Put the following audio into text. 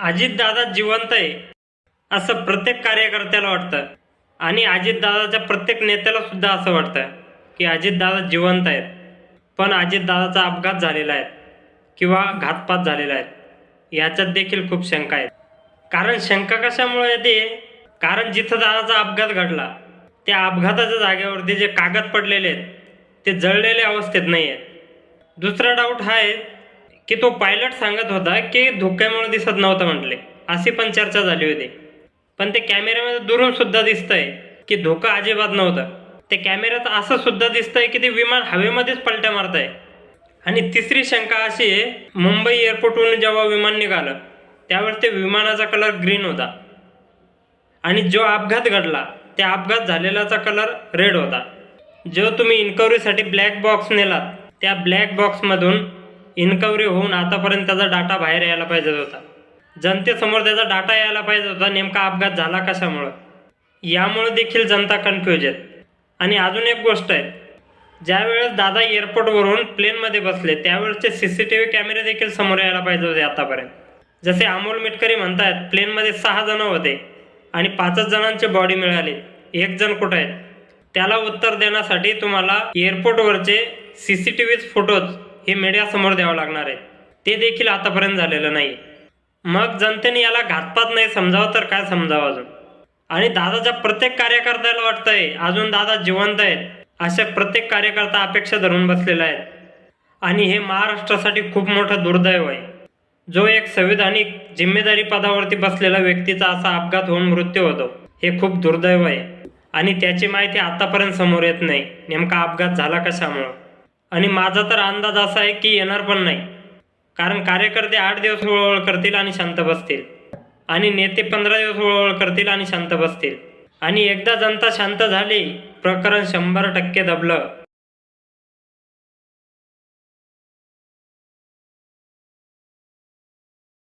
अजितदादा जिवंत आहे असं प्रत्येक कार्यकर्त्याला वाटतं आणि अजितदादाच्या प्रत्येक नेत्याला सुद्धा असं वाटतं की अजितदादा जिवंत आहेत, पण अजितदादाचा अपघात झालेला आहे किंवा घातपात झालेला आहे याच्यात देखील खूप शंका आहेत. कारण शंका कशामुळे येते? कारण जिथं दादाचा अपघात घडला त्या अपघाताच्या जागेवरती जे कागद पडलेले आहेत ते जळलेल्या अवस्थेत नाही आहेत. दुसरा डाऊट हा आहे की तो पायलट सांगत होता की धुक्यामुळे दिसत नव्हतं म्हटले, अशी पण चर्चा झाली होती. पण ते कॅमेऱ्यामध्ये दुरून सुद्धा दिसतंय की धोका अजिबात नव्हतं. ते कॅमेऱ्यात असं सुद्धा दिसतंय की ते विमान हवेमध्येच पलट्या मारतंय. आणि तिसरी शंका अशी आहे, मुंबई एअरपोर्टवरून जेव्हा विमान निघालं त्यावेळेस ते विमानाचा कलर ग्रीन होता आणि जो अपघात घडला त्या अपघात झालेल्याचा कलर रेड होता. जो तुम्ही इन्क्वायरीसाठी ब्लॅक बॉक्स नेलात त्या ब्लॅक बॉक्समधून इन्क्वायरी होऊन आतापर्यंत त्याचा डाटा बाहेर यायला पाहिजे होता. जनतेसमोर त्याचा डाटा यायला पाहिजे होता, नेमका अपघात झाला कशामुळं. यामुळे देखील जनता कन्फ्यूज आहे. आणि अजून एक गोष्ट आहे, ज्यावेळेस दादा एअरपोर्टवरून प्लेनमध्ये बसले त्यावेळेसचे CCTV कॅमेरे देखील समोर यायला पाहिजे होते आतापर्यंत. जसे अमोल मिटकरी म्हणतात प्लेनमध्ये 6 जण होते आणि 5 जणांचे बॉडी मिळाली, 1 जण कुठे आहेत? त्याला उत्तर देण्यासाठी तुम्हाला एअरपोर्टवरचे CCTV फोटोज हे मीडियासमोर द्यावं लागणार आहे. ते देखील आतापर्यंत झालेलं नाही. मग जनतेने याला घातपात नाही समजावं तर काय समजावं अजून? आणि दादाच्या प्रत्येक कार्यकर्त्याला वाटतंय अजून दादा जिवंत आहेत, अशा प्रत्येक कार्यकर्ता अपेक्षा धरून बसलेला आहे. आणि हे महाराष्ट्रासाठी खूप मोठं दुर्दैव आहे. जो एक संविधानिक जिम्मेदारी पदावरती बसलेला व्यक्तीचा असा अपघात होऊन मृत्यू होतो, हे खूप दुर्दैव आहे. आणि त्याची माहिती आतापर्यंत समोर येत नाही, नेमका अपघात झाला कशामुळं. आणि माझा तर अंदाज असा आहे की येणार पण नाही. कारण कार्यकर्ते 8 दिवस वळवळ करतील आणि शांत बसतील आणि नेते 15 दिवस वळवळ करतील आणि शांत बसतील. आणि एकदा जनता शांत झाली, प्रकरण 100% दबलं